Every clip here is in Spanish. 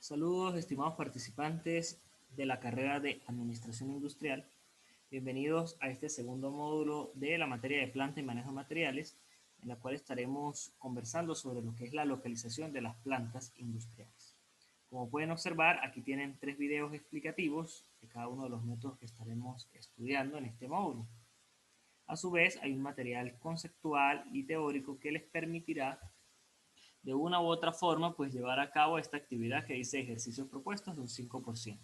Saludos, estimados participantes de la carrera de Administración Industrial. Bienvenidos a este segundo módulo de la materia de planta y manejo de materiales, en la cual estaremos conversando sobre lo que es la localización de las plantas industriales. Como pueden observar, aquí tienen 3 videos explicativos de cada uno de los métodos que estaremos estudiando en este módulo. A su vez, hay un material conceptual y teórico que les permitirá de una u otra forma, pues llevar a cabo esta actividad que dice ejercicios propuestos de un 5%.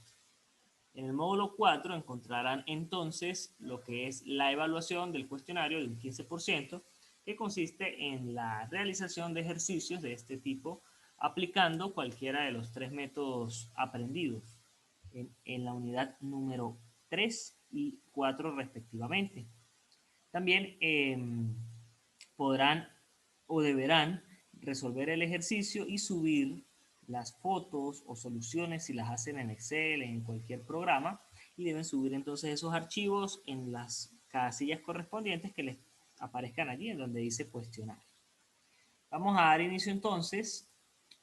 En el módulo 4 encontrarán entonces lo que es la evaluación del cuestionario de un 15%, que consiste en la realización de ejercicios de este tipo aplicando cualquiera de los 3 métodos aprendidos en la unidad número 3 y 4 respectivamente. También podrán o deberán resolver el ejercicio y subir las fotos o soluciones si las hacen en Excel, en cualquier programa, y deben subir entonces esos archivos en las casillas correspondientes que les aparezcan allí en donde dice cuestionario. Vamos a dar inicio entonces.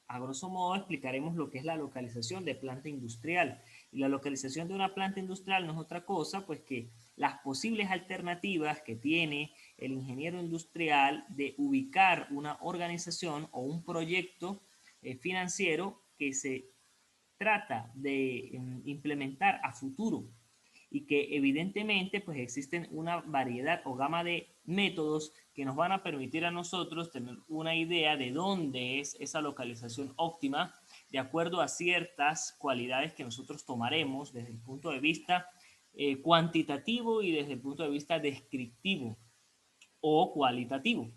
A grosso modo explicaremos lo que es la localización de planta industrial. Y la localización de una planta industrial no es otra cosa pues que las posibles alternativas que tiene el ingeniero industrial de ubicar una organización o un proyecto financiero que se trata de implementar a futuro y que evidentemente pues existen una variedad o gama de métodos que nos van a permitir a nosotros tener una idea de dónde es esa localización óptima de acuerdo a ciertas cualidades que nosotros tomaremos desde el punto de vista cuantitativo y desde el punto de vista descriptivo o cualitativo.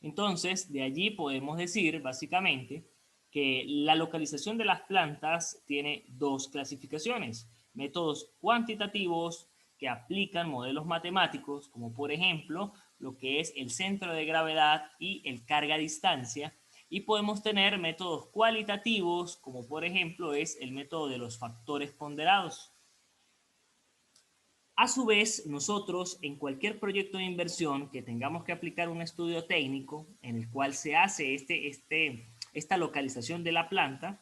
Entonces, de allí podemos decir básicamente que la localización de las plantas tiene 2 clasificaciones: métodos cuantitativos que aplican modelos matemáticos, como por ejemplo lo que es el centro de gravedad y el carga-distancia, y podemos tener métodos cualitativos, como por ejemplo es el método de los factores ponderados. A su vez, nosotros en cualquier proyecto de inversión que tengamos que aplicar un estudio técnico en el cual se hace esta localización de la planta,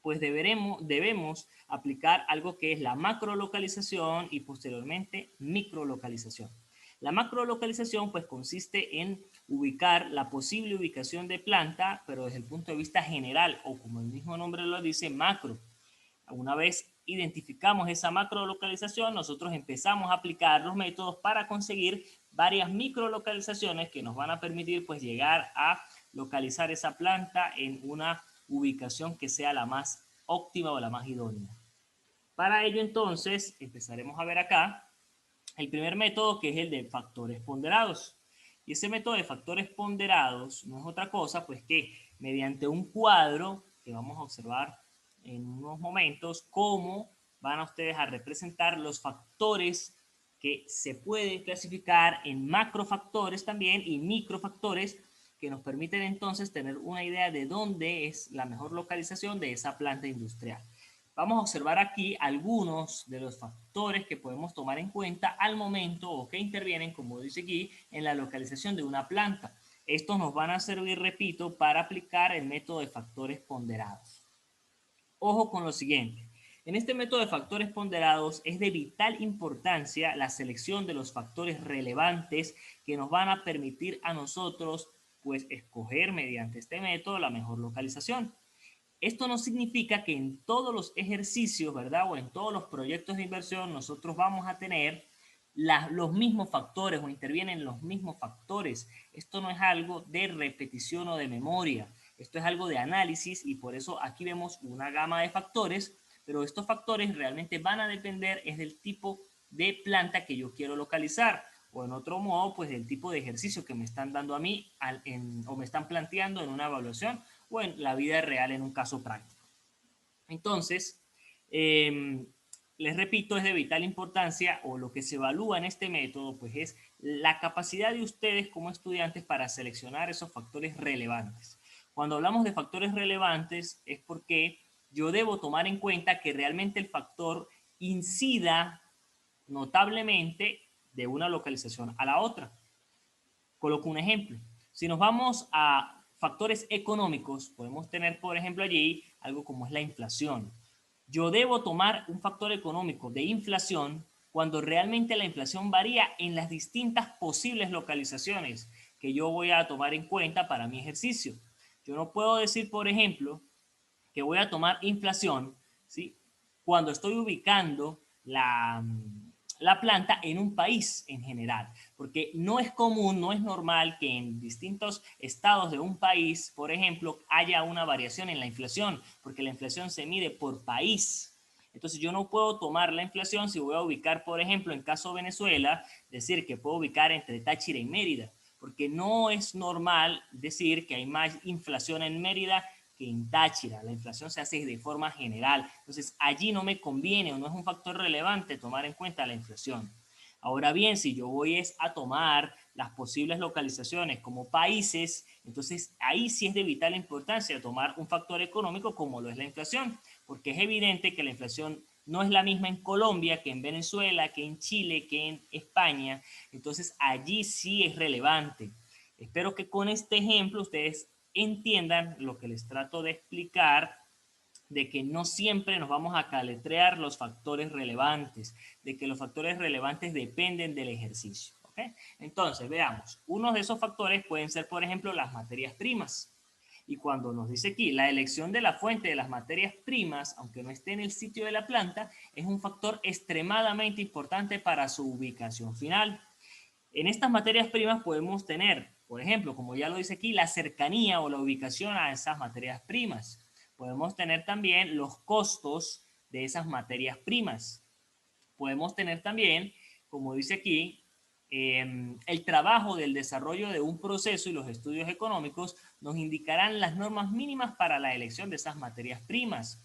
pues debemos aplicar algo que es la macrolocalización y posteriormente microlocalización. La macrolocalización pues consiste en ubicar la posible ubicación de planta, pero desde el punto de vista general o como el mismo nombre lo dice, macro. Una vez identificamos esa macrolocalización, nosotros empezamos a aplicar los métodos para conseguir varias microlocalizaciones que nos van a permitir pues llegar a localizar esa planta en una ubicación que sea la más óptima o la más idónea. Para ello entonces empezaremos a ver acá el primer método, que es el de factores ponderados. Y ese método de factores ponderados no es otra cosa pues que mediante un cuadro que vamos a observar en unos momentos cómo van a ustedes a representar los factores que se pueden clasificar en macrofactores también y microfactores que nos permiten entonces tener una idea de dónde es la mejor localización de esa planta industrial. Vamos a observar aquí algunos de los factores que podemos tomar en cuenta al momento o que intervienen, como dice aquí, en la localización de una planta. Estos nos van a servir, repito, para aplicar el método de factores ponderados. Ojo con lo siguiente. En este método de factores ponderados es de vital importancia la selección de los factores relevantes que nos van a permitir a nosotros pues escoger mediante este método la mejor localización. Esto no significa que en todos los ejercicios, ¿verdad? O en todos los proyectos de inversión nosotros vamos a tener los mismos factores o intervienen los mismos factores. Esto no es algo de repetición o de memoria. Esto es algo de análisis y por eso aquí vemos una gama de factores, pero estos factores realmente van a depender es del tipo de planta que yo quiero localizar o en otro modo, pues del tipo de ejercicio que me están dando a mí o me están planteando en una evaluación o en la vida real en un caso práctico. Entonces, les repito, es de vital importancia o lo que se evalúa en este método, pues es la capacidad de ustedes como estudiantes para seleccionar esos factores relevantes. Cuando hablamos de factores relevantes es porque yo debo tomar en cuenta que realmente el factor incida notablemente de una localización a la otra. Coloco un ejemplo. Si nos vamos a factores económicos, podemos tener, por ejemplo, allí algo como es la inflación. Yo debo tomar un factor económico de inflación cuando realmente la inflación varía en las distintas posibles localizaciones que yo voy a tomar en cuenta para mi ejercicio. Yo no puedo decir, por ejemplo, que voy a tomar inflación, ¿sí? Cuando estoy ubicando la planta en un país en general, porque no es común, no es normal que en distintos estados de un país, por ejemplo, haya una variación en la inflación, porque la inflación se mide por país. Entonces yo no puedo tomar la inflación si voy a ubicar, por ejemplo, en caso de Venezuela, decir que puedo ubicar entre Táchira y Mérida, porque no es normal decir que hay más inflación en Mérida que en Táchira. La inflación se hace de forma general. Entonces, allí no me conviene o no es un factor relevante tomar en cuenta la inflación. Ahora bien, si yo voy a tomar las posibles localizaciones como países, entonces ahí sí es de vital importancia tomar un factor económico como lo es la inflación, porque es evidente que la inflación no es la misma en Colombia que en Venezuela, que en Chile, que en España. Entonces allí sí es relevante. Espero que con este ejemplo ustedes entiendan lo que les trato de explicar, de que no siempre nos vamos a caletrear los factores relevantes, de que los factores relevantes dependen del ejercicio. ¿Okay? Entonces, veamos, uno de esos factores pueden ser, por ejemplo, las materias primas. Y cuando nos dice aquí, la elección de la fuente de las materias primas, aunque no esté en el sitio de la planta, es un factor extremadamente importante para su ubicación final. En estas materias primas podemos tener, por ejemplo, como ya lo dice aquí, la cercanía o la ubicación a esas materias primas. Podemos tener también los costos de esas materias primas. Podemos tener también, como dice aquí, el trabajo del desarrollo de un proceso y los estudios económicos nos indicarán las normas mínimas para la elección de esas materias primas.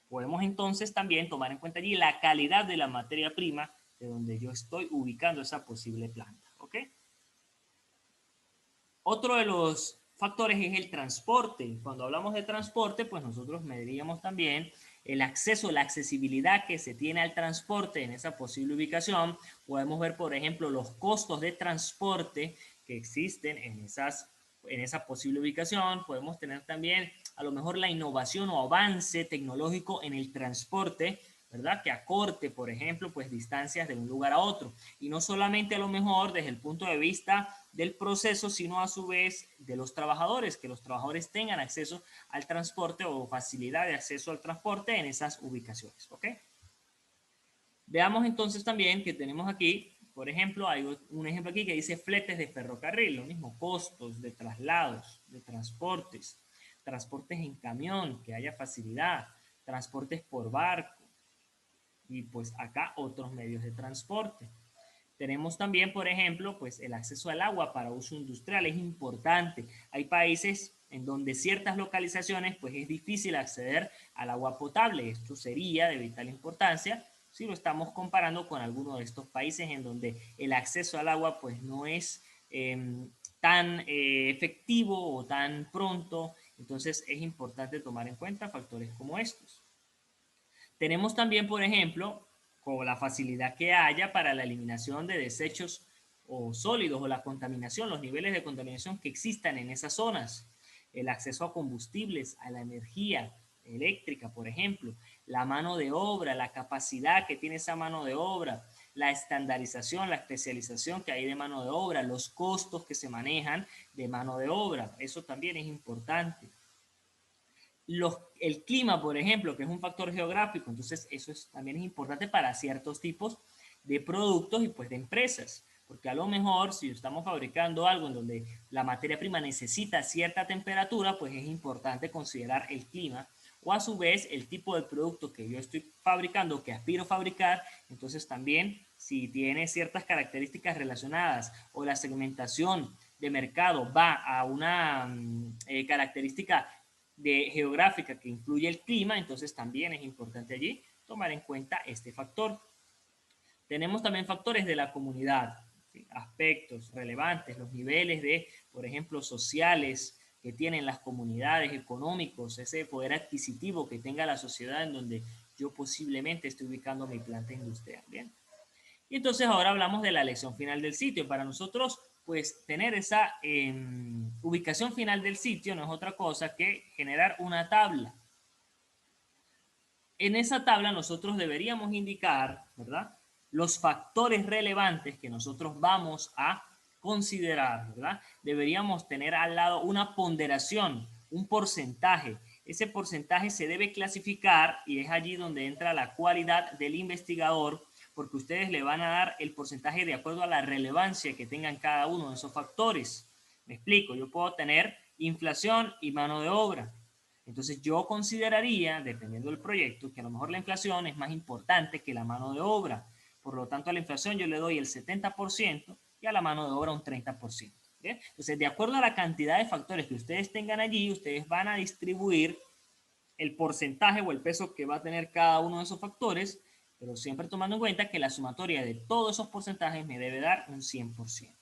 Podemos entonces también tomar en cuenta allí la calidad de la materia prima de donde yo estoy ubicando esa posible planta. ¿Ok? Otro de los factores es el transporte. Cuando hablamos de transporte, pues nosotros mediríamos también el acceso, la accesibilidad que se tiene al transporte en esa posible ubicación. Podemos ver, por ejemplo, los costos de transporte que existen en esa posible ubicación. Podemos tener también a lo mejor la innovación o avance tecnológico en el transporte, ¿verdad? Que acorte, por ejemplo, pues distancias de un lugar a otro. Y no solamente a lo mejor desde el punto de vista del proceso, sino a su vez de los trabajadores, que los trabajadores tengan acceso al transporte o facilidad de acceso al transporte en esas ubicaciones. ¿Ok? Veamos entonces también que tenemos aquí, por ejemplo, hay un ejemplo aquí que dice fletes de ferrocarril, lo mismo, costos de traslados, de transportes, transportes en camión, que haya facilidad, transportes por barco y pues acá otros medios de transporte. Tenemos también, por ejemplo, pues el acceso al agua para uso industrial es importante. Hay países en donde ciertas localizaciones pues es difícil acceder al agua potable. Esto sería de vital importancia si lo estamos comparando con alguno de estos países en donde el acceso al agua pues no es tan efectivo o tan pronto. Entonces es importante tomar en cuenta factores como estos. Tenemos también, por ejemplo, con la facilidad que haya para la eliminación de desechos o sólidos o la contaminación, los niveles de contaminación que existan en esas zonas, el acceso a combustibles, a la energía eléctrica, por ejemplo, la mano de obra, la capacidad que tiene esa mano de obra, la estandarización, la especialización que hay de mano de obra, los costos que se manejan de mano de obra, eso también es importante. El clima, por ejemplo, que es un factor geográfico, entonces eso también es importante para ciertos tipos de productos y pues de empresas, porque a lo mejor si estamos fabricando algo en donde la materia prima necesita cierta temperatura, pues es importante considerar el clima o a su vez el tipo de producto que yo estoy fabricando, que aspiro a fabricar, entonces también si tiene ciertas características relacionadas o la segmentación de mercado va a una característica geográfica que incluye el clima, entonces también es importante allí tomar en cuenta este factor. Tenemos también factores de la comunidad, ¿sí? Aspectos relevantes, los niveles de, por ejemplo, sociales que tienen las comunidades, económicos, ese poder adquisitivo que tenga la sociedad en donde yo posiblemente estoy ubicando mi planta industrial. Bien. Y entonces ahora hablamos de la elección final del sitio. Para nosotros, pues tener esa ubicación final del sitio no es otra cosa que generar una tabla. En esa tabla nosotros deberíamos indicar, ¿verdad?, los factores relevantes que nosotros vamos a considerar, ¿verdad? Deberíamos tener al lado una ponderación, un porcentaje. Ese porcentaje se debe clasificar y es allí donde entra la cualidad del investigador, porque ustedes le van a dar el porcentaje de acuerdo a la relevancia que tengan cada uno de esos factores. Me explico, yo puedo tener inflación y mano de obra. Entonces yo consideraría, dependiendo del proyecto, que a lo mejor la inflación es más importante que la mano de obra. Por lo tanto, a la inflación yo le doy el 70% y a la mano de obra un 30%. ¿Bien? Entonces, de acuerdo a la cantidad de factores que ustedes tengan allí, ustedes van a distribuir el porcentaje o el peso que va a tener cada uno de esos factores, pero siempre tomando en cuenta que la sumatoria de todos esos porcentajes me debe dar un 100%.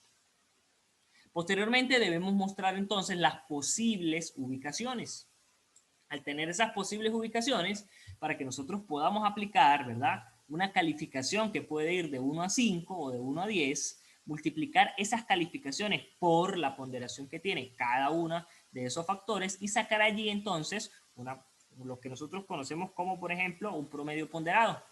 Posteriormente debemos mostrar entonces las posibles ubicaciones. Al tener esas posibles ubicaciones, para que nosotros podamos aplicar, ¿verdad?, una calificación que puede ir de 1 a 5 o de 1 a 10, multiplicar esas calificaciones por la ponderación que tiene cada uno de esos factores y sacar allí entonces lo que nosotros conocemos como, por ejemplo, un promedio ponderado.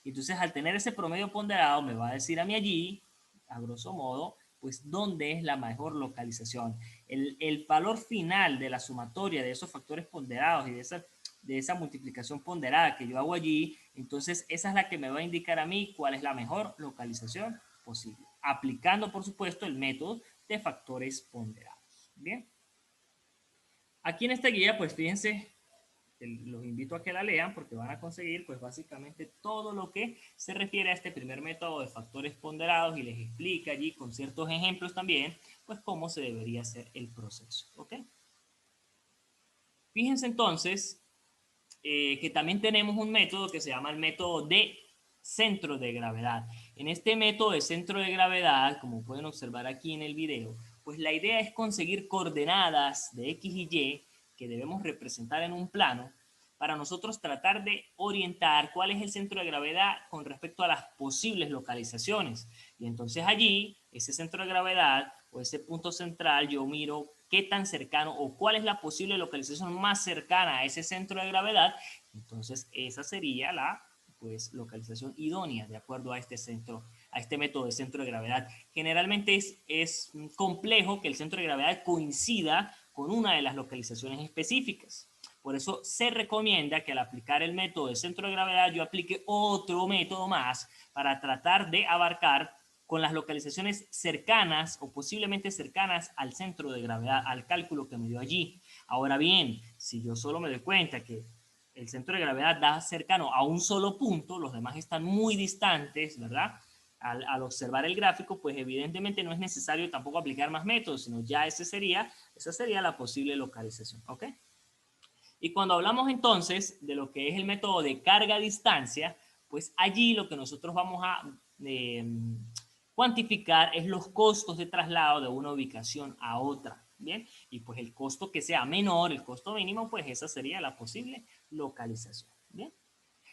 Entonces, al tener ese promedio ponderado, me va a decir a mí allí, a grosso modo, pues dónde es la mejor localización. El valor final de la sumatoria de esos factores ponderados y de esa multiplicación ponderada que yo hago allí, entonces esa es la que me va a indicar a mí cuál es la mejor localización posible, aplicando por supuesto el método de factores ponderados. Bien, aquí en esta guía pues fíjense, los invito a que la lean porque van a conseguir pues básicamente todo lo que se refiere a este primer método de factores ponderados y les explica allí con ciertos ejemplos también pues cómo se debería hacer el proceso. ¿Ok? Fíjense entonces que también tenemos un método que se llama el método de centro de gravedad. En este método de centro de gravedad, como pueden observar aquí en el video, pues la idea es conseguir coordenadas de X y Y que debemos representar en un plano para nosotros tratar de orientar cuál es el centro de gravedad con respecto a las posibles localizaciones. Y entonces allí, ese centro de gravedad o ese punto central, yo miro qué tan cercano o cuál es la posible localización más cercana a ese centro de gravedad. Entonces esa sería la pues localización idónea de acuerdo a este centro, a este método de centro de gravedad. Generalmente es complejo que el centro de gravedad coincida con una de las localizaciones específicas. Por eso se recomienda que al aplicar el método de centro de gravedad yo aplique otro método más para tratar de abarcar con las localizaciones cercanas o posiblemente cercanas al centro de gravedad, al cálculo que me dio allí. Ahora bien, si yo solo me doy cuenta que el centro de gravedad da cercano a un solo punto, los demás están muy distantes, ¿verdad? Al observar el gráfico, pues evidentemente no es necesario tampoco aplicar más métodos, sino ya esa sería la posible localización, ¿ok? Y cuando hablamos entonces de lo que es el método de carga-distancia, pues allí lo que nosotros vamos a cuantificar es los costos de traslado de una ubicación a otra, ¿bien? Y pues el costo que sea menor, el costo mínimo, pues esa sería la posible localización, ¿bien?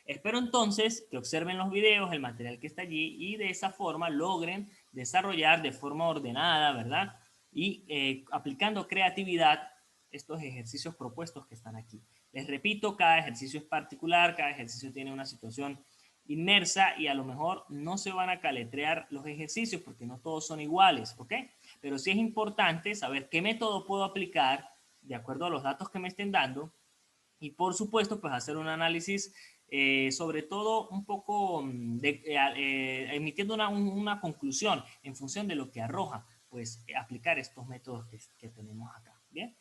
Espero entonces que observen los videos, el material que está allí y de esa forma logren desarrollar de forma ordenada, ¿verdad? Y aplicando creatividad estos ejercicios propuestos que están aquí. Les repito, cada ejercicio es particular, cada ejercicio tiene una situación inmersa y a lo mejor no se van a caletrear los ejercicios porque no todos son iguales, ¿ok? Pero sí es importante saber qué método puedo aplicar de acuerdo a los datos que me estén dando y por supuesto pues hacer un análisis sobre todo un poco emitiendo una conclusión en función de lo que arroja pues aplicar estos métodos que tenemos acá. Bien.